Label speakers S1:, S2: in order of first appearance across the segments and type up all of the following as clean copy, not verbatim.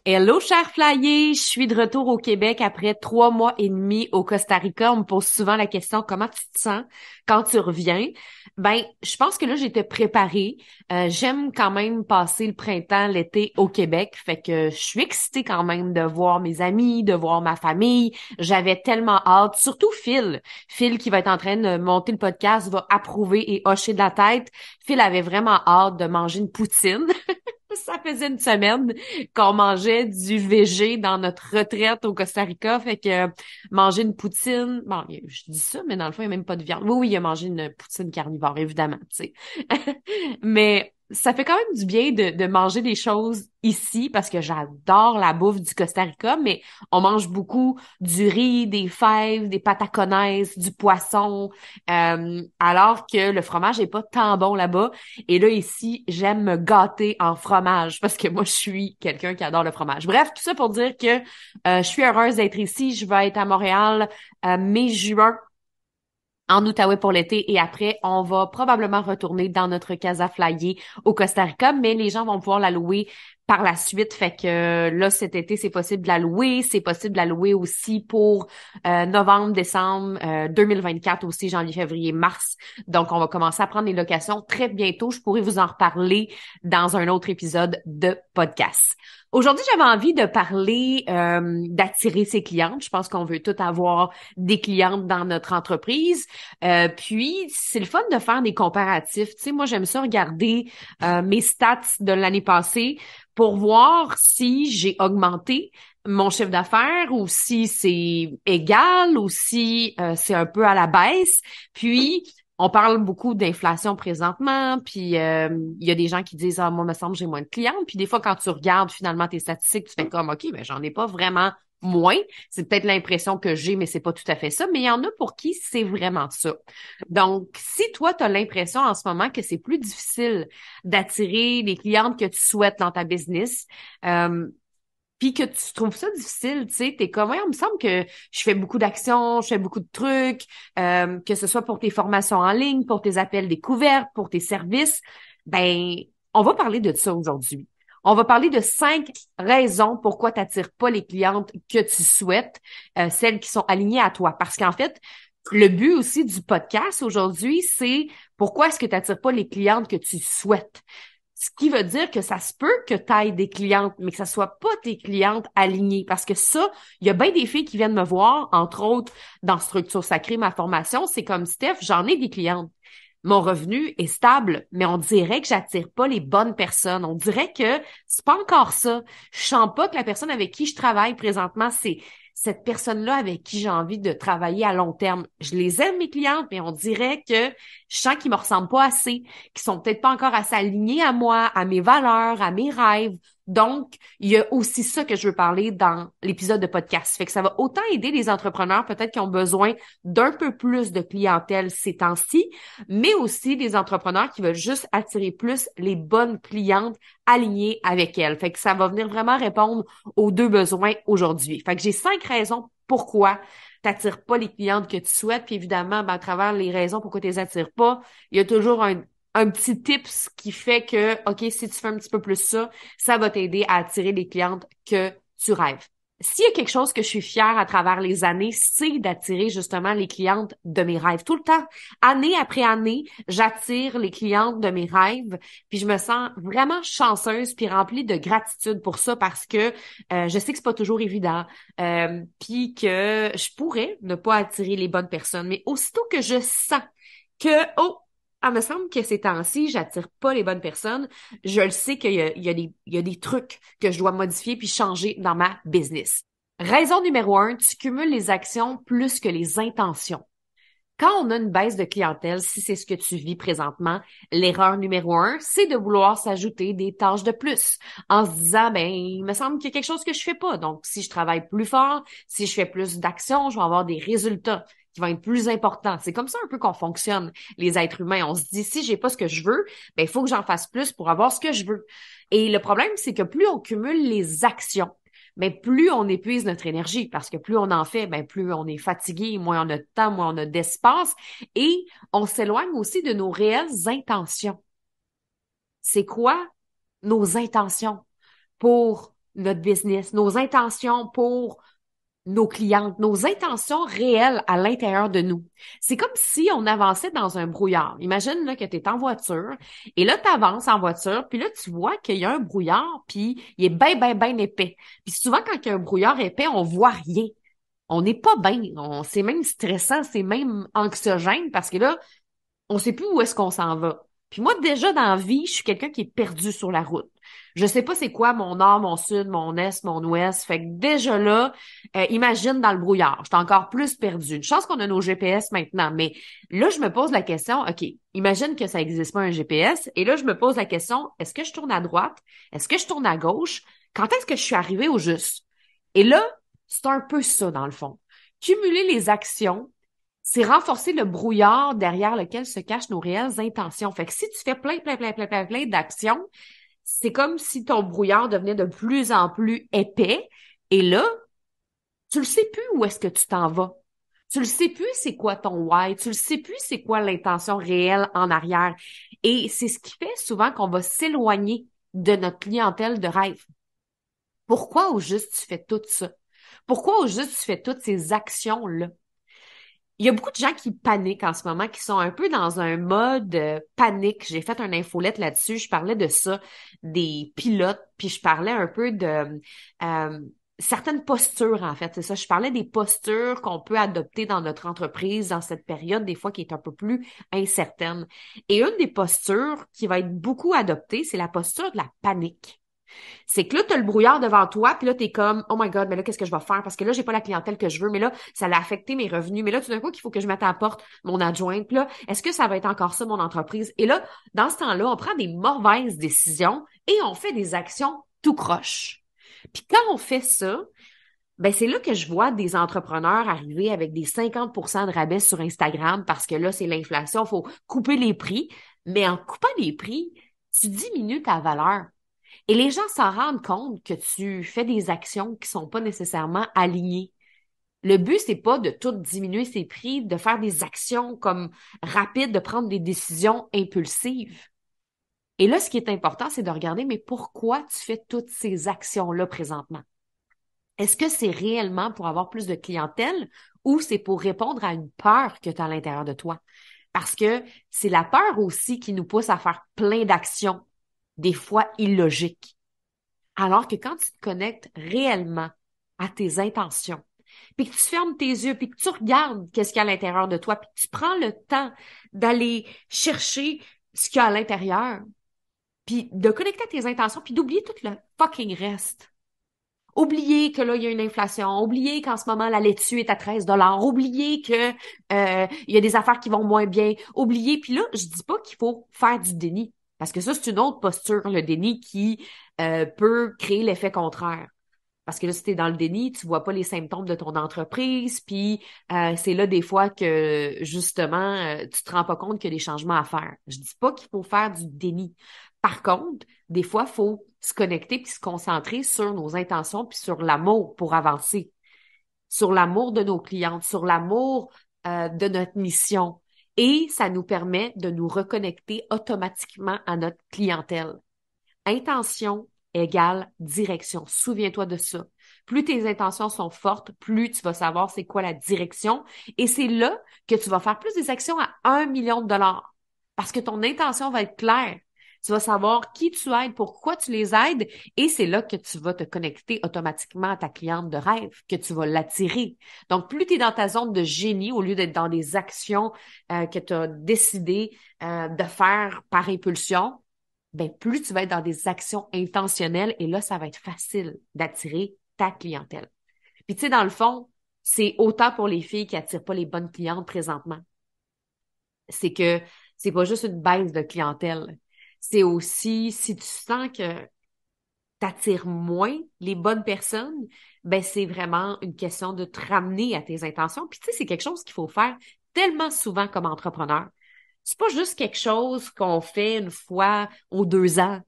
S1: Hello, cher flyer! Je suis de retour au Québec après 3 mois et demi au Costa Rica. On me pose souvent la question, comment tu te sens quand tu reviens? Je pense que là, j'étais préparée. J'aime quand même passer le printemps, l'été au Québec. Fait que je suis excitée quand même de voir mes amis, de voir ma famille. J'avais tellement hâte. Surtout Phil. Phil qui va être en train de monter le podcast va approuver et hocher de la tête. Phil avait vraiment hâte de manger une poutine. Ça faisait une semaine qu'on mangeait du végé dans notre retraite au Costa Rica. Fait que manger une poutine, bon, je dis ça, mais dans le fond, il n'y a même pas de viande. Oui, il a mangé une poutine carnivore, évidemment, tu sais. Mais ça fait quand même du bien de manger des choses ici parce que j'adore la bouffe du Costa Rica, mais on mange beaucoup du riz, des fèves, des patacones, du poisson, alors que le fromage est pas tant bon là-bas. Et là, ici, j'aime me gâter en fromage parce que moi, je suis quelqu'un qui adore le fromage. Bref, tout ça pour dire que je suis heureuse d'être ici. Je vais être à Montréal mai-juin en Outaouais pour l'été et après, on va probablement retourner dans notre casa flyer au Costa Rica, mais les gens vont pouvoir la louer par la suite. Fait que là, cet été, c'est possible de la louer. C'est possible de la louer aussi pour novembre, décembre 2024 aussi, janvier, février, mars. Donc, on va commencer à prendre les locations très bientôt. Je pourrais vous en reparler dans un autre épisode de podcast. Aujourd'hui, j'avais envie de parler d'attirer ses clientes. Je pense qu'on veut tout avoir des clientes dans notre entreprise. Puis, c'est le fun de faire des comparatifs. Tu sais, moi, j'aime ça regarder mes stats de l'année passée pour voir si j'ai augmenté mon chiffre d'affaires ou si c'est égal ou si c'est un peu à la baisse. Puis, on parle beaucoup d'inflation présentement, puis il y a des gens qui disent «Ah, moi, me semble, j'ai moins de clients». Puis des fois, quand tu regardes finalement tes statistiques, tu fais comme «OK, mais j'en ai pas vraiment moins». C'est peut-être l'impression que j'ai, mais c'est pas tout à fait ça. Mais il y en a pour qui c'est vraiment ça. Donc, si toi, tu as l'impression en ce moment que c'est plus difficile d'attirer les clientes que tu souhaites dans ta business, euh, puis que tu trouves ça difficile, tu sais, t'es comme, ouais, il me semble que je fais beaucoup d'actions, je fais beaucoup de trucs, que ce soit pour tes formations en ligne, pour tes appels découvertes, pour tes services, ben, on va parler de ça aujourd'hui. On va parler de 5 raisons pourquoi tu n'attires pas les clientes que tu souhaites, celles qui sont alignées à toi. Parce qu'en fait, le but aussi du podcast aujourd'hui, c'est pourquoi est-ce que tu n'attires pas les clientes que tu souhaites. Ce qui veut dire que ça se peut que tu ailles des clientes, mais que ça soit pas tes clientes alignées. Parce que ça, il y a bien des filles qui viennent me voir, entre autres, dans Structure Sacrée, ma formation, c'est comme Steph, j'en ai des clientes. Mon revenu est stable, mais on dirait que j'attire pas les bonnes personnes. On dirait que c'est pas encore ça. Je sens pas que la personne avec qui je travaille présentement, c'est cette personne-là avec qui j'ai envie de travailler à long terme. Je les aime, mes clientes, mais on dirait que je sens qu'ils me ressemblent pas assez, qu'ils sont peut-être pas encore assez alignés à moi, à mes valeurs, à mes rêves. Donc, il y a aussi ça que je veux parler dans l'épisode de podcast. Fait que ça va autant aider les entrepreneurs peut-être qui ont besoin d'un peu plus de clientèle ces temps-ci, mais aussi des entrepreneurs qui veulent juste attirer plus les bonnes clientes alignées avec elles. Fait que ça va venir vraiment répondre aux 2 besoins aujourd'hui. Fait que j'ai 5 raisons pourquoi t'attires pas les clientes que tu souhaites. Puis évidemment, à travers les raisons pourquoi tu les attires pas, il y a toujours un petit tips qui fait que, OK, si tu fais un petit peu plus ça, ça va t'aider à attirer les clientes que tu rêves. S'il y a quelque chose que je suis fière à travers les années, c'est d'attirer justement les clientes de mes rêves. Tout le temps, année après année, j'attire les clientes de mes rêves, puis je me sens vraiment chanceuse puis remplie de gratitude pour ça parce que je sais que c'est pas toujours évident, puis que je pourrais ne pas attirer les bonnes personnes, mais aussitôt que je sens que oh me semble que ces temps-ci, j'attire pas les bonnes personnes. Je le sais qu'il y a des trucs que je dois modifier puis changer dans ma business. Raison numéro 1, tu cumules les actions plus que les intentions. Quand on a une baisse de clientèle, si c'est ce que tu vis présentement, l'erreur numéro 1, c'est de vouloir s'ajouter des tâches de plus en se disant, ben, il me semble qu'il y a quelque chose que je fais pas. Donc, si je travaille plus fort, si je fais plus d'actions, je vais avoir des résultats qui vont être plus importants. C'est comme ça un peu qu'on fonctionne, les êtres humains. On se dit, si j'ai pas ce que je veux, ben, il faut que j'en fasse plus pour avoir ce que je veux. Et le problème, c'est que plus on cumule les actions, mais plus on épuise notre énergie, parce que plus on en fait, ben plus on est fatigué, moins on a de temps, moins on a d'espace, et on s'éloigne aussi de nos réelles intentions. C'est quoi nos intentions pour notre business, nos intentions pour nos clientes, nos intentions réelles à l'intérieur de nous. C'est comme si on avançait dans un brouillard. Imagine là, que tu es en voiture et là, tu avances en voiture, puis là, tu vois qu'il y a un brouillard, puis il est bien, bien, bien épais. Puis souvent, quand il y a un brouillard épais, on voit rien. On n'est pas bien. C'est même stressant, c'est même anxiogène parce que là, on sait plus où est-ce qu'on s'en va. Puis moi, déjà dans la vie, je suis quelqu'un qui est perdu sur la route. Je sais pas c'est quoi mon nord, mon sud, mon est, mon ouest. Fait que déjà là, imagine dans le brouillard. Je suis encore plus perdue. Une chance qu'on a nos GPS maintenant. Mais là, je me pose la question, OK, imagine que ça n'existe pas un GPS. Et là, je me pose la question, est-ce que je tourne à droite? Est-ce que je tourne à gauche? Quand est-ce que je suis arrivée au juste? Et là, c'est un peu ça, dans le fond. Cumuler les actions, c'est renforcer le brouillard derrière lequel se cachent nos réelles intentions. Fait que si tu fais plein d'actions, c'est comme si ton brouillard devenait de plus en plus épais. Et là, tu le sais plus où est-ce que tu t'en vas. Tu le sais plus c'est quoi ton why. Tu le sais plus c'est quoi l'intention réelle en arrière. Et c'est ce qui fait souvent qu'on va s'éloigner de notre clientèle de rêve. Pourquoi au juste tu fais tout ça? Pourquoi au juste tu fais toutes ces actions-là? Il y a beaucoup de gens qui paniquent en ce moment, qui sont un peu dans un mode panique. J'ai fait une infolette là-dessus. Je parlais de ça, des pilotes, puis je parlais un peu de euh, certaines postures, en fait. C'est ça. Je parlais des postures qu'on peut adopter dans notre entreprise dans cette période, des fois, qui est un peu plus incertaine. Et une des postures qui va être beaucoup adoptée, c'est la posture de la panique. C'est que là, tu as le brouillard devant toi, puis là, tu es comme, oh my God, mais là, qu'est-ce que je vais faire? Parce que là, j'ai pas la clientèle que je veux, mais là, ça l'a affecté mes revenus. Mais là, tout d'un coup, qu'il faut que je mette à la porte mon adjointe. Puis là, est-ce que ça va être encore ça, mon entreprise? Et là, dans ce temps-là, on prend des mauvaises décisions et on fait des actions tout croche. Puis quand on fait ça, ben c'est là que je vois des entrepreneurs arriver avec des 50% de rabais sur Instagram parce que là, c'est l'inflation, il faut couper les prix. Mais en coupant les prix, tu diminues ta valeur. Et les gens s'en rendent compte que tu fais des actions qui sont pas nécessairement alignées. Le but, c'est pas de tout diminuer ses prix, de faire des actions comme rapides, de prendre des décisions impulsives. Et là, ce qui est important, c'est de regarder, mais pourquoi tu fais toutes ces actions-là présentement? Est-ce que c'est réellement pour avoir plus de clientèle ou c'est pour répondre à une peur que tu as à l'intérieur de toi? Parce que c'est la peur aussi qui nous pousse à faire plein d'actions, des fois illogiques. Alors que quand tu te connectes réellement à tes intentions, puis que tu fermes tes yeux, puis que tu regardes qu'est-ce qu'il y a à l'intérieur de toi, puis que tu prends le temps d'aller chercher ce qu'il y a à l'intérieur, puis de connecter à tes intentions, puis d'oublier tout le fucking reste. Oublier que là, il y a une inflation. Oublier qu'en ce moment, la laitue est à 13 $. Oublier que il y a des affaires qui vont moins bien. Oublier. Puis là, je dis pas qu'il faut faire du déni. Parce que ça, c'est une autre posture, le déni, qui peut créer l'effet contraire. Parce que là, si t'es dans le déni, tu vois pas les symptômes de ton entreprise, puis c'est là des fois que justement tu te rends pas compte qu'il y a des changements à faire. Je dis pas qu'il faut faire du déni. Par contre, des fois, il faut se connecter puis se concentrer sur nos intentions puis sur l'amour pour avancer, sur l'amour de nos clientes, sur l'amour de notre mission. Et ça nous permet de nous reconnecter automatiquement à notre clientèle. Intention égale direction. Souviens-toi de ça. Plus tes intentions sont fortes, plus tu vas savoir c'est quoi la direction. Et c'est là que tu vas faire plus des actions à 1 million de dollars. Parce que ton intention va être claire. Tu vas savoir qui tu aides, pourquoi tu les aides, et c'est là que tu vas te connecter automatiquement à ta cliente de rêve, que tu vas l'attirer. Donc, plus tu es dans ta zone de génie, au lieu d'être dans des actions que tu as décidé de faire par impulsion, ben plus tu vas être dans des actions intentionnelles et là, ça va être facile d'attirer ta clientèle. Puis tu sais, dans le fond, c'est autant pour les filles qui attirent pas les bonnes clientes présentement. C'est que c'est pas juste une baisse de clientèle. C'est aussi, si tu sens que t'attires moins les bonnes personnes, ben c'est vraiment une question de te ramener à tes intentions. Puis tu sais, c'est quelque chose qu'il faut faire tellement souvent comme entrepreneur. C'est pas juste quelque chose qu'on fait une fois aux 2 ans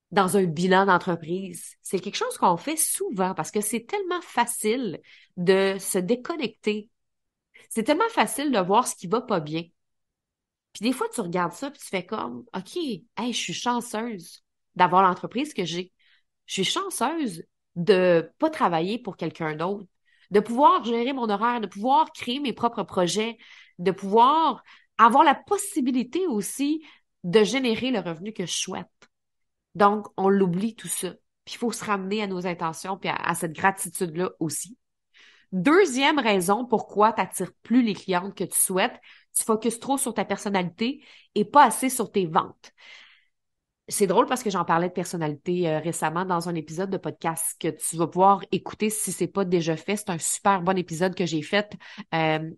S1: dans un bilan d'entreprise. C'est quelque chose qu'on fait souvent parce que c'est tellement facile de se déconnecter. C'est tellement facile de voir ce qui va pas bien. Puis des fois, tu regardes ça puis tu fais comme, OK, hey, je suis chanceuse d'avoir l'entreprise que j'ai. je suis chanceuse de pas travailler pour quelqu'un d'autre, de pouvoir gérer mon horaire, de pouvoir créer mes propres projets, de pouvoir avoir la possibilité aussi de générer le revenu que je souhaite. Donc, on l'oublie tout ça. Puis il faut se ramener à nos intentions puis à cette gratitude-là aussi. Deuxième raison pourquoi tu n'attires plus les clientes que tu souhaites, tu focuses trop sur ta personnalité et pas assez sur tes ventes. C'est drôle parce que j'en parlais de personnalité récemment dans un épisode de podcast que tu vas pouvoir écouter si c'est pas déjà fait. C'est un super bon épisode que j'ai fait,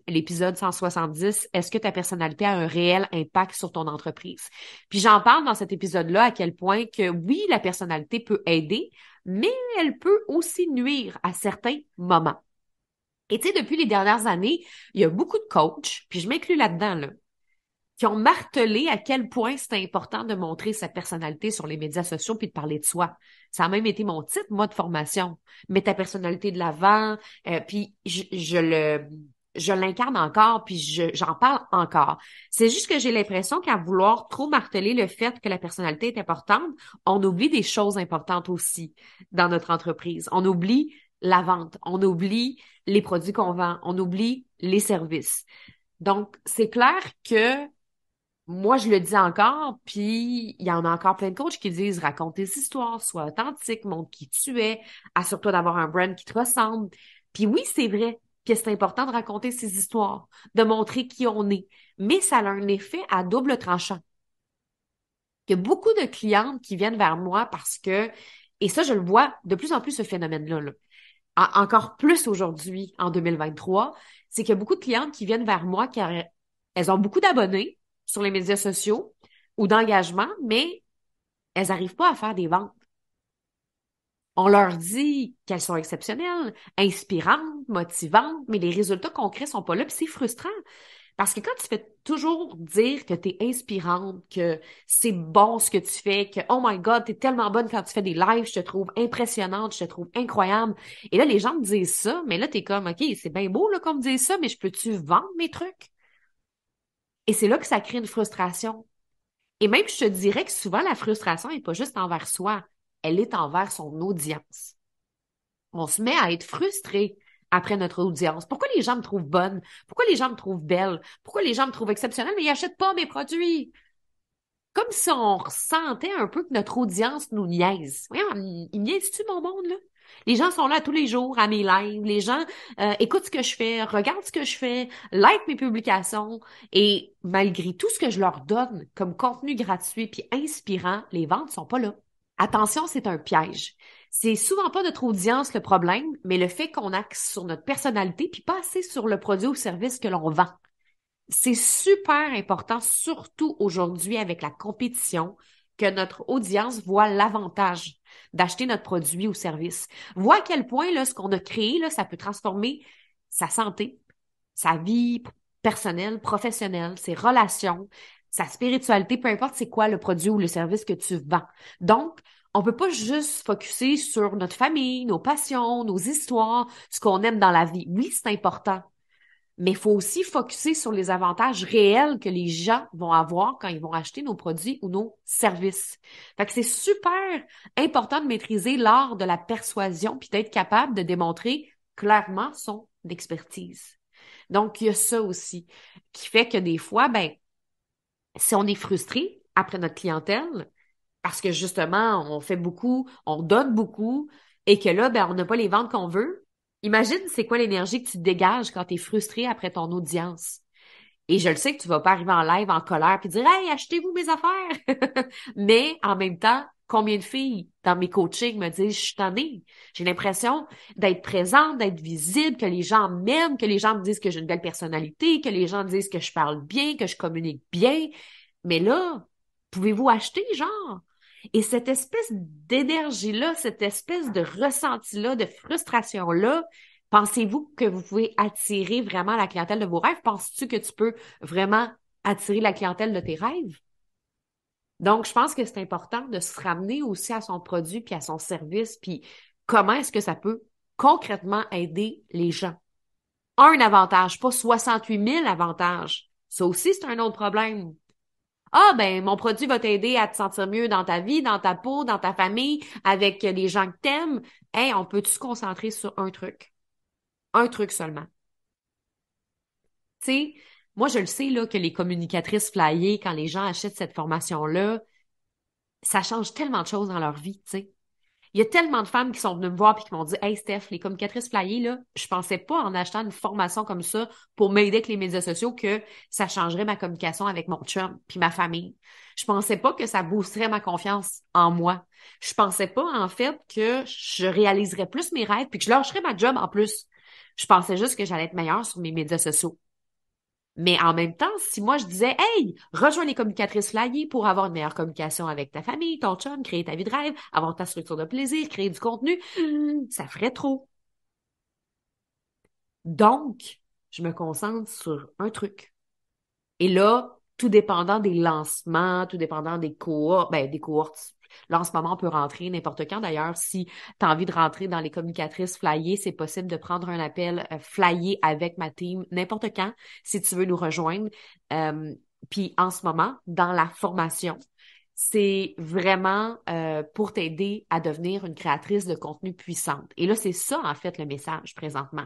S1: l'épisode 170. Est-ce que ta personnalité a un réel impact sur ton entreprise? Puis j'en parle dans cet épisode-là à quel point que oui, la personnalité peut aider, mais elle peut aussi nuire à certains moments. Et tu sais, depuis les dernières années, il y a beaucoup de coachs, puis je m'inclus là-dedans, là, qui ont martelé à quel point c'est important de montrer sa personnalité sur les médias sociaux puis de parler de soi. Ça a même été mon titre, moi, de formation. Mets ta personnalité de l'avant, puis je l'incarne encore, puis j'en parle encore. C'est juste que j'ai l'impression qu'à vouloir trop marteler le fait que la personnalité est importante, on oublie des choses importantes aussi dans notre entreprise. On oublie la vente, on oublie les produits qu'on vend, on oublie les services. Donc, c'est clair que moi, je le dis encore, puis il y en a encore plein de coachs qui disent raconte tes histoires, sois authentique, montre qui tu es, assure-toi d'avoir un brand qui te ressemble. Puis oui, c'est vrai que c'est important de raconter ces histoires, de montrer qui on est, mais ça a un effet à double tranchant. Il y a beaucoup de clientes qui viennent vers moi parce que, et ça, je le vois de plus en plus ce phénomène-là, là. Encore plus aujourd'hui, en 2023, c'est qu'il y a beaucoup de clientes qui viennent vers moi car elles ont beaucoup d'abonnés sur les médias sociaux ou d'engagement, mais elles n'arrivent pas à faire des ventes. On leur dit qu'elles sont exceptionnelles, inspirantes, motivantes, mais les résultats concrets sont pas là, puis c'est frustrant. Parce que quand tu fais toujours dire que tu es inspirante, que c'est bon ce que tu fais, que oh my God, tu es tellement bonne quand tu fais des lives, je te trouve impressionnante, je te trouve incroyable. Et là, les gens me disent ça, mais là, tu es comme, OK, c'est bien beau là, qu'on me dise ça, mais je peux-tu vendre mes trucs? Et c'est là que ça crée une frustration. Et même, je te dirais que souvent, la frustration n'est pas juste envers soi, elle est envers son audience. On se met à être frustré après notre audience. Pourquoi les gens me trouvent bonne? Pourquoi les gens me trouvent belle? Pourquoi les gens me trouvent exceptionnelle, mais ils n'achètent pas mes produits? Comme si on ressentait un peu que notre audience nous niaise. Voyons, ils niaisent-tu mon monde, là? Les gens sont là tous les jours à mes lives. Les gens écoutent ce que je fais, regardent ce que je fais, like mes publications. Et malgré tout ce que je leur donne comme contenu gratuit puis inspirant, les ventes sont pas là. Attention, c'est un piège. C'est souvent pas notre audience le problème, mais le fait qu'on axe sur notre personnalité puis pas assez sur le produit ou service que l'on vend. C'est super important, surtout aujourd'hui avec la compétition, que notre audience voit l'avantage d'acheter notre produit ou service. Voit à quel point là, ce qu'on a créé, là, ça peut transformer sa santé, sa vie personnelle, professionnelle, ses relations, sa spiritualité, peu importe c'est quoi le produit ou le service que tu vends. Donc, on peut pas juste focuser sur notre famille, nos passions, nos histoires, ce qu'on aime dans la vie. Oui, c'est important. Mais il faut aussi focuser sur les avantages réels que les gens vont avoir quand ils vont acheter nos produits ou nos services. Fait que c'est super important de maîtriser l'art de la persuasion puis d'être capable de démontrer clairement son expertise. Donc, il y a ça aussi qui fait que des fois, ben, si on est frustré après notre clientèle, parce que justement, on fait beaucoup, on donne beaucoup, et que là, ben, on n'a pas les ventes qu'on veut. Imagine c'est quoi l'énergie que tu dégages quand tu es frustré après ton audience. Et je le sais que tu vas pas arriver en live en colère puis dire Hey, achetez-vous mes affaires! Mais en même temps, combien de filles dans mes coachings me disent Je suis tannée. J'ai l'impression d'être présente, d'être visible, que les gens m'aiment, que les gens me disent que j'ai une belle personnalité, que les gens me disent que je parle bien, que je communique bien. Mais là, pouvez-vous acheter, genre? Et cette espèce d'énergie-là, cette espèce de ressenti-là, de frustration-là, pensez-vous que vous pouvez attirer vraiment la clientèle de vos rêves? Penses-tu que tu peux vraiment attirer la clientèle de tes rêves? Donc, je pense que c'est important de se ramener aussi à son produit puis à son service, puis comment est-ce que ça peut concrètement aider les gens. Un avantage, pas 68 000 avantages. Ça aussi, c'est un autre problème. Ah, ben, mon produit va t'aider à te sentir mieux dans ta vie, dans ta peau, dans ta famille, avec les gens que t'aimes. Hey, on peut-tu se concentrer sur un truc? Un truc seulement. Tu sais, moi, je le sais, là, que les communicatrices flyées, quand les gens achètent cette formation-là, ça change tellement de choses dans leur vie, tu sais. Il y a tellement de femmes qui sont venues me voir et qui m'ont dit, Hey Steph, les communicatrices flyées, là, je pensais pas en achetant une formation comme ça pour m'aider avec les médias sociaux que ça changerait ma communication avec mon chum puis ma famille. Je pensais pas que ça boosterait ma confiance en moi. Je pensais pas, en fait, que je réaliserais plus mes rêves puis que je lâcherais ma job en plus. Je pensais juste que j'allais être meilleure sur mes médias sociaux. Mais en même temps, si moi je disais, Hey, rejoins les communicatrices flyées pour avoir une meilleure communication avec ta famille, ton chum, créer ta vie de rêve, avoir ta structure de plaisir, créer du contenu, ça ferait trop. Donc, je me concentre sur un truc. Et là, tout dépendant des lancements, tout dépendant des cohortes, ben, des cohortes. Là, en ce moment, on peut rentrer n'importe quand. D'ailleurs, si tu as envie de rentrer dans les communicatrices flyées, c'est possible de prendre un appel flyé avec ma team n'importe quand, si tu veux nous rejoindre. Euh, Puis en ce moment, dans la formation, c'est vraiment pour t'aider à devenir une créatrice de contenu puissante. Et là, c'est ça, en fait, le message présentement.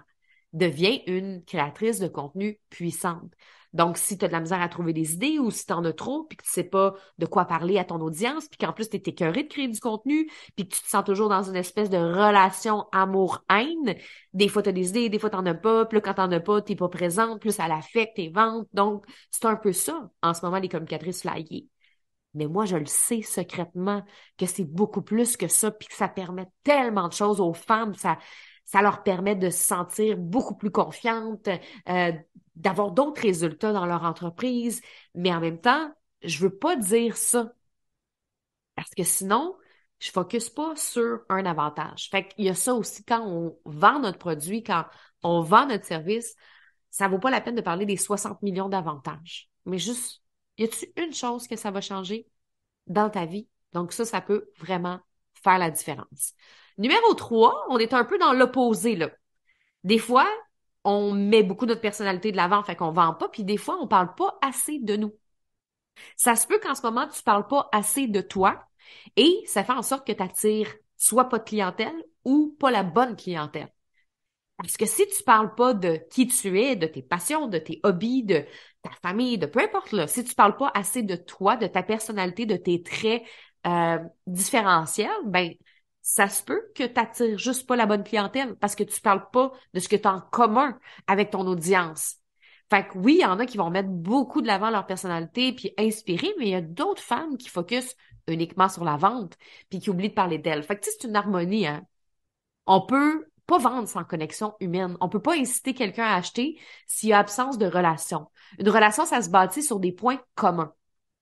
S1: Deviens une créatrice de contenu puissante. Donc, si tu as de la misère à trouver des idées ou si tu en as trop, puis que tu sais pas de quoi parler à ton audience, puis qu'en plus tu es écœuré de créer du contenu, puis que tu te sens toujours dans une espèce de relation amour-haine, des fois tu as des idées, des fois tu n'en as pas, puis là, quand tu n'en as pas, tu n'es pas présente, plus ça l'affecte tes ventes. Donc, c'est un peu ça, en ce moment, les communicatrices flyées. Mais moi, je le sais secrètement que c'est beaucoup plus que ça, puis que ça permet tellement de choses aux femmes. Ça leur permet de se sentir beaucoup plus confiantes, euh, d'avoir d'autres résultats dans leur entreprise. Mais en même temps, je veux pas dire ça parce que sinon, je focus pas sur un avantage. Fait qu'il y a ça aussi quand on vend notre produit, quand on vend notre service, ça vaut pas la peine de parler des 60 millions d'avantages. Mais juste, y a-tu une chose que ça va changer dans ta vie? Donc ça peut vraiment faire la différence. Numéro 3, on est un peu dans l'opposé, là. Des fois, on met beaucoup notre personnalité de l'avant, fait qu'on vend pas, puis des fois, on parle pas assez de nous. Ça se peut qu'en ce moment, tu parles pas assez de toi et ça fait en sorte que tu attires soit pas de clientèle ou pas la bonne clientèle. Parce que si tu parles pas de qui tu es, de tes passions, de tes hobbies, de ta famille, de peu importe là, si tu parles pas assez de toi, de ta personnalité, de tes traits différentiels, ben ça se peut que tu n'attires juste pas la bonne clientèle parce que tu parles pas de ce que tu as en commun avec ton audience. Fait que oui, il y en a qui vont mettre beaucoup de l'avant leur personnalité puis inspirer, mais il y a d'autres femmes qui focusent uniquement sur la vente puis qui oublient de parler d'elles. Fait que tu sais, c'est une harmonie, hein. On peut pas vendre sans connexion humaine. On peut pas inciter quelqu'un à acheter s'il y a absence de relation. Une relation, ça se bâtit sur des points communs.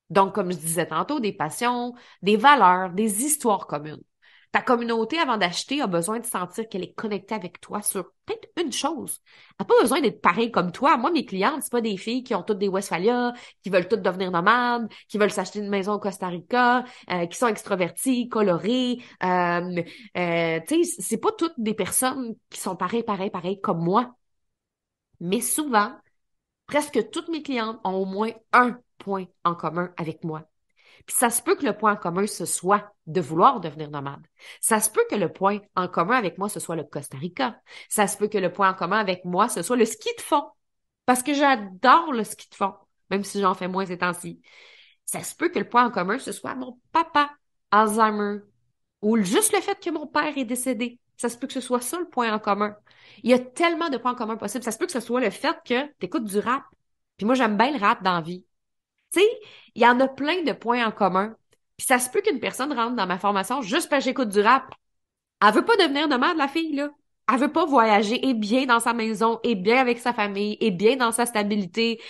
S1: Donc, comme je disais tantôt, des passions, des valeurs, des histoires communes. Ta communauté, avant d'acheter, a besoin de sentir qu'elle est connectée avec toi sur peut-être une chose. Elle n'a pas besoin d'être pareille comme toi. Moi, mes clientes, c'est pas des filles qui ont toutes des Westphalia, qui veulent toutes devenir nomades, qui veulent s'acheter une maison au Costa Rica, qui sont extroverties, colorées. Tu sais, c'est pas toutes des personnes qui sont pareilles comme moi. Mais souvent, presque toutes mes clientes ont au moins un point en commun avec moi. Puis ça se peut que le point en commun, ce soit de vouloir devenir nomade. Ça se peut que le point en commun avec moi, ce soit le Costa Rica. Ça se peut que le point en commun avec moi, ce soit le ski de fond. Parce que j'adore le ski de fond, même si j'en fais moins ces temps-ci. Ça se peut que le point en commun, ce soit mon papa, Alzheimer, ou juste le fait que mon père est décédé. Ça se peut que ce soit ça le point en commun. Il y a tellement de points en commun possibles. Ça se peut que ce soit le fait que tu écoutes du rap. Puis moi, j'aime bien le rap dans la vie. Tu sais, il y en a plein de points en commun. Puis ça se peut qu'une personne rentre dans ma formation juste parce que j'écoute du rap. Elle veut pas devenir nomade, la fille, là. Elle veut pas voyager, et bien dans sa maison, et bien avec sa famille, et bien dans sa stabilité.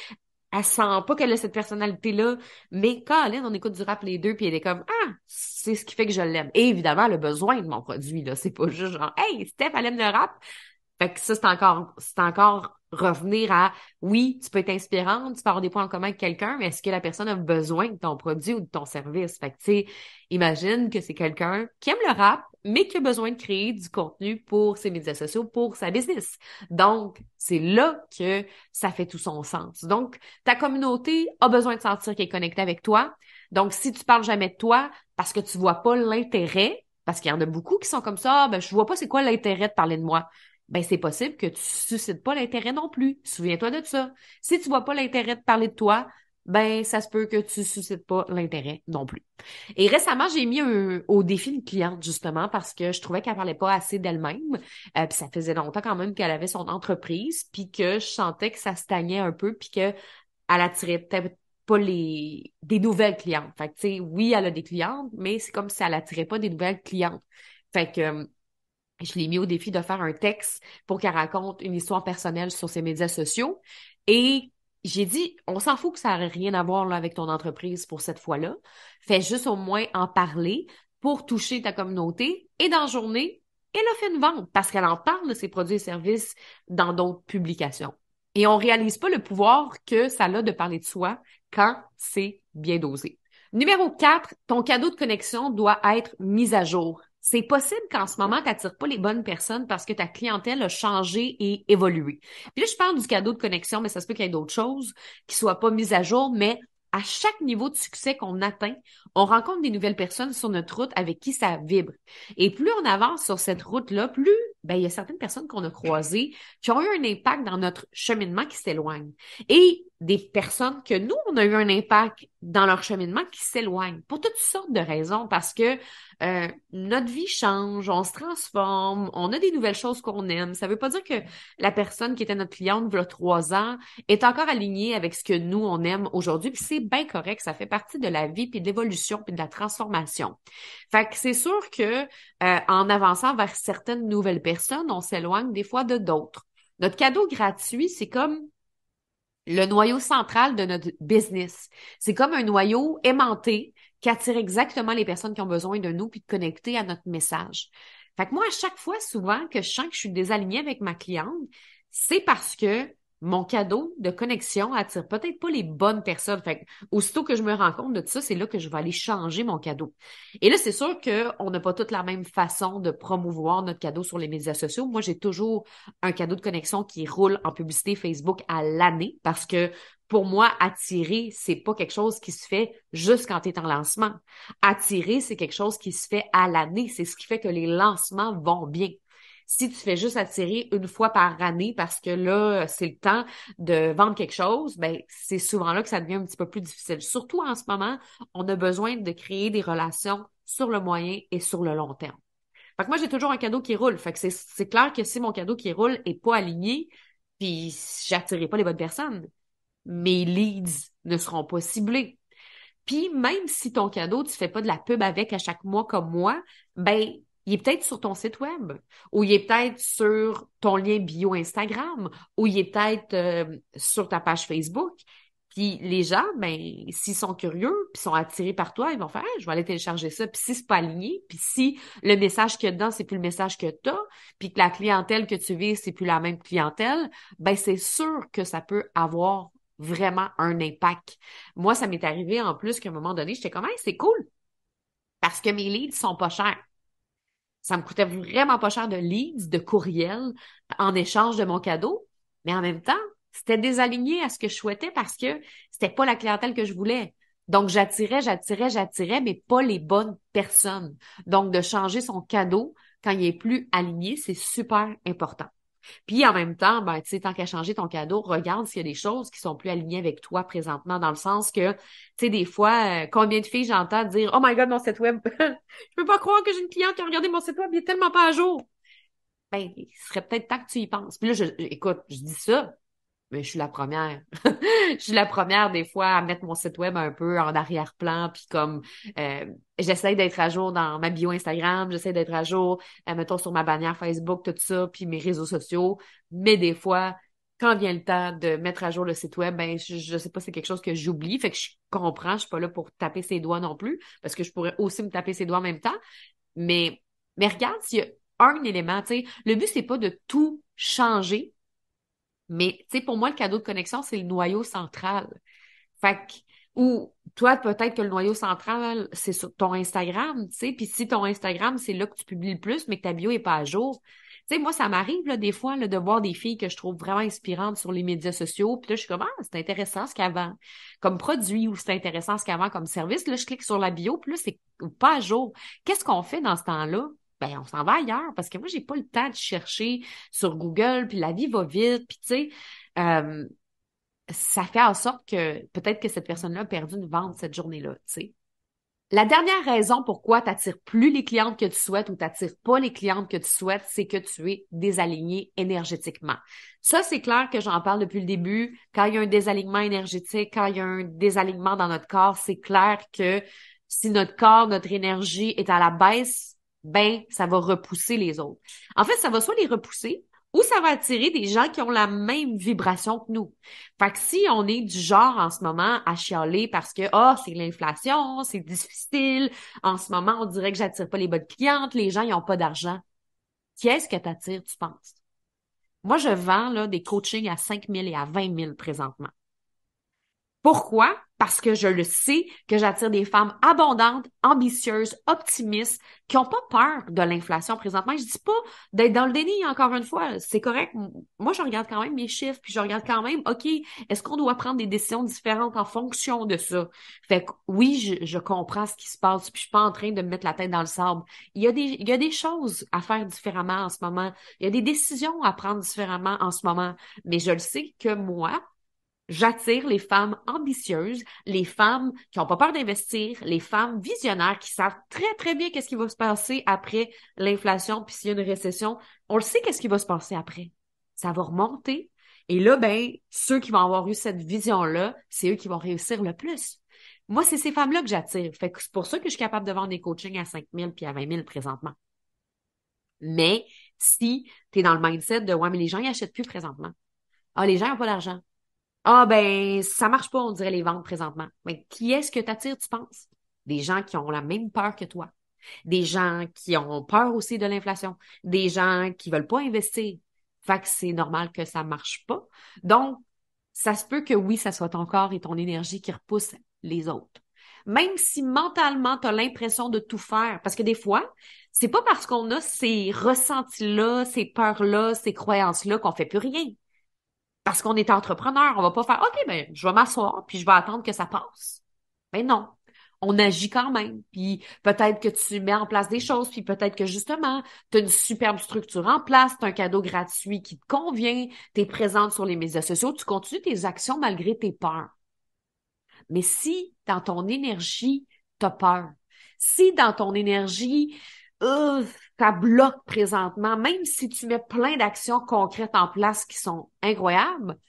S1: Elle sent pas qu'elle a cette personnalité-là. Mais quand on écoute du rap les deux, puis elle est comme, ah, c'est ce qui fait que je l'aime. Et évidemment, elle a besoin de mon produit, là. C'est pas juste genre, hey, Steph, elle aime le rap. Fait que ça, c'est encore revenir à, oui, tu peux être inspirante, tu peux avoir des points en commun avec quelqu'un, mais est-ce que la personne a besoin de ton produit ou de ton service? Fait que, tu sais, imagine que c'est quelqu'un qui aime le rap, mais qui a besoin de créer du contenu pour ses médias sociaux, pour sa business. Donc, c'est là que ça fait tout son sens. Donc, ta communauté a besoin de sentir qu'elle est connectée avec toi. Donc, si tu parles jamais de toi parce que tu vois pas l'intérêt, parce qu'il y en a beaucoup qui sont comme ça, ah, ben, je vois pas c'est quoi l'intérêt de parler de moi. Ben, c'est possible que tu suscites pas l'intérêt non plus. Souviens-toi de ça. Si tu vois pas l'intérêt de parler de toi, ben, ça se peut que tu suscites pas l'intérêt non plus. Et récemment, j'ai mis au défi une cliente, justement, parce que je trouvais qu'elle parlait pas assez d'elle-même. Puis ça faisait longtemps quand même qu'elle avait son entreprise, puis que je sentais que ça stagnait un peu, puis que elle attirait peut-être pas des nouvelles clientes. Fait que, tu sais, oui, elle a des clientes, mais c'est comme si elle attirait pas des nouvelles clientes. Fait que, je l'ai mis au défi de faire un texte pour qu'elle raconte une histoire personnelle sur ses médias sociaux. Et j'ai dit, on s'en fout que ça n'aurait rien à voir là, avec ton entreprise pour cette fois-là. Fais juste au moins en parler pour toucher ta communauté. Et dans la journée, elle a fait une vente parce qu'elle en parle de ses produits et services dans d'autres publications. Et on réalise pas le pouvoir que ça a de parler de soi quand c'est bien dosé. Numéro 4, ton cadeau de connexion doit être mis à jour. C'est possible qu'en ce moment, tu n'attires pas les bonnes personnes parce que ta clientèle a changé et évolué. Puis là, je parle du cadeau de connexion, mais ça se peut qu'il y ait d'autres choses qui soient pas mises à jour, mais à chaque niveau de succès qu'on atteint, on rencontre des nouvelles personnes sur notre route avec qui ça vibre. Et plus on avance sur cette route-là, plus ben, il y a certaines personnes qu'on a croisées qui ont eu un impact dans notre cheminement qui s'éloigne. Et des personnes que nous, on a eu un impact dans leur cheminement qui s'éloignent pour toutes sortes de raisons, parce que notre vie change, on se transforme, on a des nouvelles choses qu'on aime. Ça veut pas dire que la personne qui était notre cliente il y a 3 ans est encore alignée avec ce que nous, on aime aujourd'hui, puis c'est bien correct, ça fait partie de la vie, puis de l'évolution, puis de la transformation. Fait que c'est sûr que en avançant vers certaines nouvelles personnes, on s'éloigne des fois de d'autres. Notre cadeau gratuit, c'est comme le noyau central de notre business. C'est comme un noyau aimanté qui attire exactement les personnes qui ont besoin de nous puis de connecter à notre message. Fait que moi, à chaque fois, souvent, que je sens que je suis désalignée avec ma cliente, c'est parce que mon cadeau de connexion attire peut-être pas les bonnes personnes. Fait que, aussitôt que je me rends compte de ça, c'est là que je vais aller changer mon cadeau. Et là, c'est sûr qu'on n'a pas toute la même façon de promouvoir notre cadeau sur les médias sociaux. Moi, j'ai toujours un cadeau de connexion qui roule en publicité Facebook à l'année parce que pour moi, attirer, c'est pas quelque chose qui se fait juste quand tu es en lancement. Attirer, c'est quelque chose qui se fait à l'année. C'est ce qui fait que les lancements vont bien. Si tu fais juste attirer une fois par année parce que là, c'est le temps de vendre quelque chose, ben, c'est souvent là que ça devient un petit peu plus difficile. Surtout en ce moment, on a besoin de créer des relations sur le moyen et sur le long terme. Fait que moi, j'ai toujours un cadeau qui roule. Fait que c'est clair que si mon cadeau qui roule est pas aligné, puis j'attirerai pas les bonnes personnes, mes leads ne seront pas ciblés. Puis même si ton cadeau, tu fais pas de la pub avec à chaque mois comme moi, ben il est peut-être sur ton site web, ou il est peut-être sur ton lien bio Instagram, ou il est peut-être sur ta page Facebook. Puis les gens, ben, s'ils sont curieux, puis sont attirés par toi, ils vont faire, hey, je vais aller télécharger ça. Puis si c'est pas aligné, puis si le message qu'il y a dedans, c'est plus le message que tu as, puis que la clientèle que tu vises, c'est plus la même clientèle, ben c'est sûr que ça peut avoir vraiment un impact. Moi, ça m'est arrivé en plus qu'à un moment donné, j'étais comme, hey, c'est cool, parce que mes leads sont pas chers. Ça me coûtait vraiment pas cher de leads, de courriels en échange de mon cadeau, mais en même temps, c'était désaligné à ce que je souhaitais parce que c'était pas la clientèle que je voulais. Donc, j'attirais, mais pas les bonnes personnes. Donc, de changer son cadeau quand il est plus aligné, c'est super important. Puis en même temps, ben, tu sais, tant qu'à changer ton cadeau, regarde s'il y a des choses qui sont plus alignées avec toi présentement, dans le sens que, tu sais, des fois, combien de filles j'entends dire, Oh my God, mon site web, je peux pas croire que j'ai une cliente qui a regardé mon site web, il est tellement pas à jour. Ben, il serait peut-être temps que tu y penses. Puis là, écoute, je dis ça, mais je suis la première. Je suis la première des fois à mettre mon site web un peu en arrière-plan, puis comme euh, j'essaie d'être à jour dans ma bio Instagram, j'essaie d'être à jour, mettons sur ma bannière Facebook, tout ça, puis mes réseaux sociaux. Mais des fois, quand vient le temps de mettre à jour le site web, ben je sais pas, c'est quelque chose que j'oublie, fait que je comprends, je suis pas là pour taper ses doigts non plus, parce que je pourrais aussi me taper ses doigts en même temps. Mais regarde s'il y a un élément, tu sais. Le but, c'est pas de tout changer, mais, tu sais, pour moi, le cadeau de connexion, c'est le noyau central. Fait que, ou toi, peut-être que le noyau central, c'est sur ton Instagram, tu sais, puis si ton Instagram, c'est là que tu publies le plus, mais que ta bio est pas à jour. Tu sais, moi, ça m'arrive, là, des fois, là, de voir des filles que je trouve vraiment inspirantes sur les médias sociaux, puis là, je suis comme, ah, c'est intéressant ce qu'elle vend comme produit, ou c'est intéressant ce qu'elle vend comme service. Là, je clique sur la bio, puis là, c'est pas à jour. Qu'est-ce qu'on fait dans ce temps-là? Ben, on s'en va ailleurs, parce que moi, j'ai pas le temps de chercher sur Google, puis la vie va vite, puis tu sais, euh, ça fait en sorte que peut-être que cette personne-là a perdu une vente cette journée-là, tu sais. La dernière raison pourquoi tu n'attires plus les clientes que tu souhaites ou tu n'attires pas les clientes que tu souhaites, c'est que tu es désaligné énergétiquement. Ça, c'est clair que j'en parle depuis le début. Quand il y a un désalignement énergétique, quand il y a un désalignement dans notre corps, c'est clair que si notre corps, notre énergie est à la baisse, ben, ça va repousser les autres. En fait, ça va soit les repousser ou ça va attirer des gens qui ont la même vibration que nous. Fait que si on est du genre en ce moment à chialer parce que c'est l'inflation, c'est difficile, en ce moment on dirait que j'attire pas les bonnes clientes, les gens ils ont pas d'argent. Qui est-ce que t'attires, tu penses? Moi, je vends là des coachings à 5 000 et à 20 000 présentement. Pourquoi? Parce que je le sais que j'attire des femmes abondantes, ambitieuses, optimistes, qui n'ont pas peur de l'inflation présentement. Je dis pas d'être dans le déni, encore une fois, c'est correct. Moi, je regarde quand même mes chiffres, puis je regarde quand même, OK, est-ce qu'on doit prendre des décisions différentes en fonction de ça? Fait que oui, je comprends ce qui se passe, puis je suis pas en train de me mettre la tête dans le sable. Il y a des choses à faire différemment en ce moment. Il y a des décisions à prendre différemment en ce moment. Mais je le sais que moi, j'attire les femmes ambitieuses, les femmes qui n'ont pas peur d'investir, les femmes visionnaires qui savent très, très bien qu'est-ce qui va se passer après l'inflation, puis s'il y a une récession, on le sait qu'est-ce qui va se passer après. Ça va remonter. Et là, ben, ceux qui vont avoir eu cette vision-là, c'est eux qui vont réussir le plus. Moi, c'est ces femmes-là que j'attire. Fait que c'est pour ça que je suis capable de vendre des coachings à 5 000 puis à 20 000 présentement. Mais si tu es dans le mindset de, ouais, mais les gens, ils achètent plus présentement. Ah, les gens n'ont pas d'argent. Ah ben, ça marche pas, on dirait les ventes présentement. Mais qui est-ce que t'attires, tu penses? Des gens qui ont la même peur que toi. Des gens qui ont peur aussi de l'inflation. Des gens qui veulent pas investir. Fait que c'est normal que ça marche pas. Donc, ça se peut que oui, ça soit ton corps et ton énergie qui repoussent les autres. Même si mentalement, tu as l'impression de tout faire. Parce que des fois, c'est pas parce qu'on a ces ressentis-là, ces peurs-là, ces croyances-là qu'on fait plus rien. Parce qu'on est entrepreneur, on va pas faire OK, ben je vais m'asseoir puis je vais attendre que ça passe. Mais non, on agit quand même. Puis peut-être que tu mets en place des choses, puis peut-être que justement, tu as une superbe structure en place, tu as un cadeau gratuit qui te convient, tu es présente sur les médias sociaux, tu continues tes actions malgré tes peurs. Mais si dans ton énergie, tu as peur, si dans ton énergie, ça bloque présentement, même si tu mets plein d'actions concrètes en place qui sont incroyables,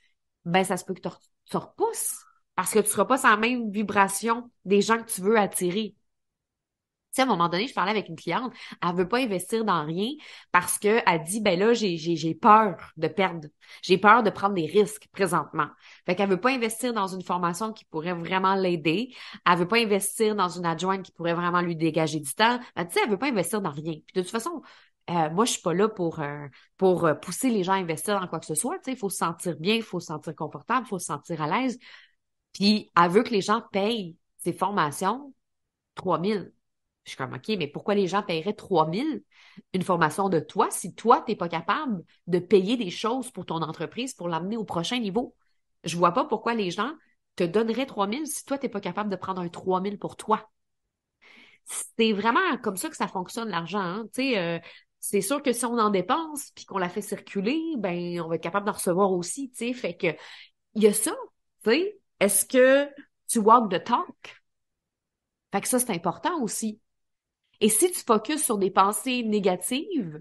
S1: ben ça se peut que tu repousses parce que tu seras pas sur la même vibration des gens que tu veux attirer. Tu sais, à un moment donné, je parlais avec une cliente, elle veut pas investir dans rien parce que elle dit, ben là, j'ai peur de perdre. J'ai peur de prendre des risques présentement. Fait qu'elle veut pas investir dans une formation qui pourrait vraiment l'aider. Elle veut pas investir dans une adjointe qui pourrait vraiment lui dégager du temps. Ben, tu sais, elle veut pas investir dans rien. Puis de toute façon, moi, je suis pas là pour pousser les gens à investir dans quoi que ce soit. Tu sais, il faut se sentir bien, il faut se sentir confortable, il faut se sentir à l'aise. Puis elle veut que les gens payent ses formations 3 000. Je suis comme, OK, mais pourquoi les gens paieraient 3 000 une formation de toi si toi, t'es pas capable de payer des choses pour ton entreprise pour l'amener au prochain niveau? Je vois pas pourquoi les gens te donneraient 3 000 si toi, t'es pas capable de prendre un 3 000 pour toi. C'est vraiment comme ça que ça fonctionne, l'argent, hein. Tu sais, c'est sûr que si on en dépense puis qu'on la fait circuler, ben, on va être capable d'en recevoir aussi, tu sais. Fait que, il y a ça, tu sais. Est-ce que tu walk the talk? Fait que ça, c'est important aussi. Et si tu focuses sur des pensées négatives,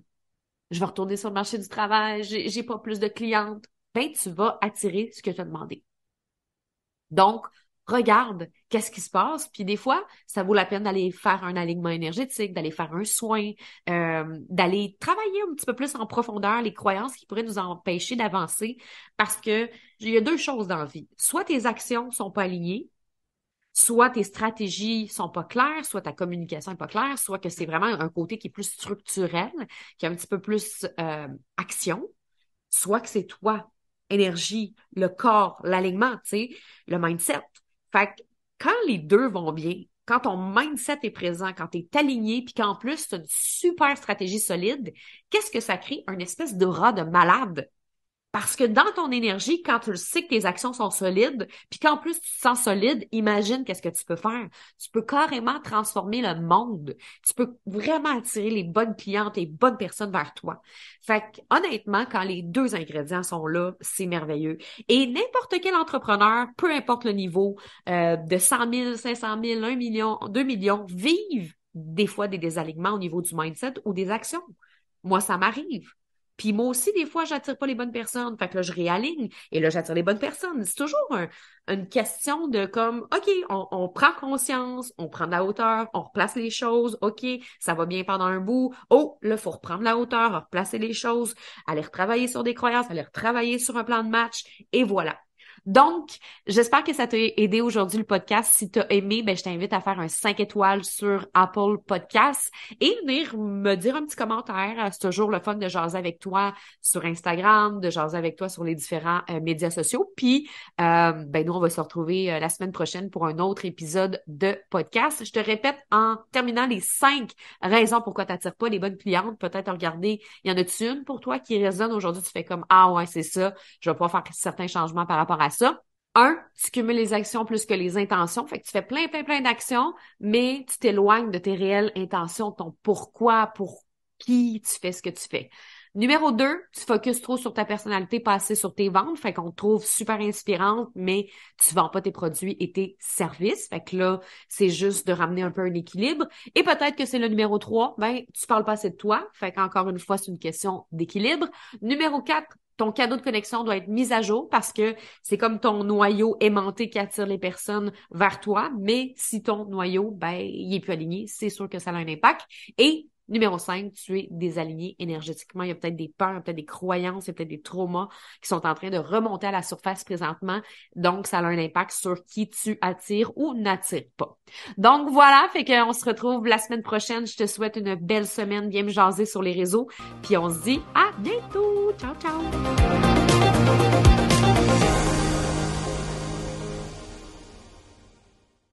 S1: je vais retourner sur le marché du travail, j'ai pas plus de clientes, ben tu vas attirer ce que tu as demandé. Donc, regarde qu'est-ce qui se passe, puis des fois, ça vaut la peine d'aller faire un alignement énergétique, d'aller faire un soin, d'aller travailler un petit peu plus en profondeur les croyances qui pourraient nous empêcher d'avancer, parce que il y a deux choses dans la vie. Soit tes actions sont pas alignées, soit tes stratégies sont pas claires, soit ta communication est pas claire, soit que c'est vraiment un côté qui est plus structurel, qui est un petit peu plus action, soit que c'est toi, énergie, le corps, l'alignement, tu sais, le mindset. Fait que quand les deux vont bien, quand ton mindset est présent, quand tu es aligné, puis qu'en plus, tu as une super stratégie solide, qu'est-ce que ça crée? Une espèce d'aura de malade. Parce que dans ton énergie, quand tu le sais que tes actions sont solides, puis qu'en plus tu te sens solide, imagine qu'est-ce que tu peux faire. Tu peux carrément transformer le monde. Tu peux vraiment attirer les bonnes clientes, les bonnes personnes vers toi. Fait que honnêtement, quand les deux ingrédients sont là, c'est merveilleux. Et n'importe quel entrepreneur, peu importe le niveau, de 100 000, 500 000, 1 million, 2 millions, vivent des fois des désalignements au niveau du mindset ou des actions. Moi, ça m'arrive. Puis moi aussi, des fois, j'attire pas les bonnes personnes. Fait que là, je réaligne et là, j'attire les bonnes personnes. C'est toujours une question de comme, OK, on prend conscience, on prend de la hauteur, on replace les choses. OK, ça va bien pendant un bout. Oh, là, faut reprendre la hauteur, replacer les choses, aller retravailler sur des croyances, aller retravailler sur un plan de match et voilà. Donc, j'espère que ça t'a aidé aujourd'hui le podcast. Si tu as aimé, ben, je t'invite à faire un 5 étoiles sur Apple Podcasts et venir me dire un petit commentaire. C'est toujours le fun de jaser avec toi sur Instagram, de jaser avec toi sur les différents médias sociaux. Puis, ben, nous, on va se retrouver la semaine prochaine pour un autre épisode de podcast. Je te répète en terminant les 5 raisons pourquoi tu n'attires pas les bonnes clientes. Peut-être regarder, y en a-tu une pour toi qui résonne aujourd'hui? Tu fais comme, ah ouais, c'est ça. Je vais pouvoir faire certains changements par rapport à ça. Un, tu cumules les actions plus que les intentions. Fait que tu fais plein d'actions, mais tu t'éloignes de tes réelles intentions, ton pourquoi, pour qui tu fais ce que tu fais. Numéro 2, tu focuses trop sur ta personnalité, pas assez sur tes ventes. Fait qu'on te trouve super inspirante, mais tu vends pas tes produits et tes services. Fait que là, c'est juste de ramener un peu un équilibre. Et peut-être que c'est le numéro 3, ben, tu parles pas assez de toi. Fait qu'encore une fois, c'est une question d'équilibre. Numéro 4, ton cadeau de connexion doit être mis à jour parce que c'est comme ton noyau aimanté qui attire les personnes vers toi. Mais si ton noyau, ben, il est plus aligné, c'est sûr que ça a un impact. Et numéro 5, tu es désaligné énergétiquement. Il y a peut-être des peurs, il y a peut-être des croyances, il y a peut-être des traumas qui sont en train de remonter à la surface présentement. Donc, ça a un impact sur qui tu attires ou n'attires pas. Donc, voilà, fait qu'on se retrouve la semaine prochaine. Je te souhaite une belle semaine. Viens me jaser sur les réseaux. Puis on se dit à bientôt. Ciao, ciao!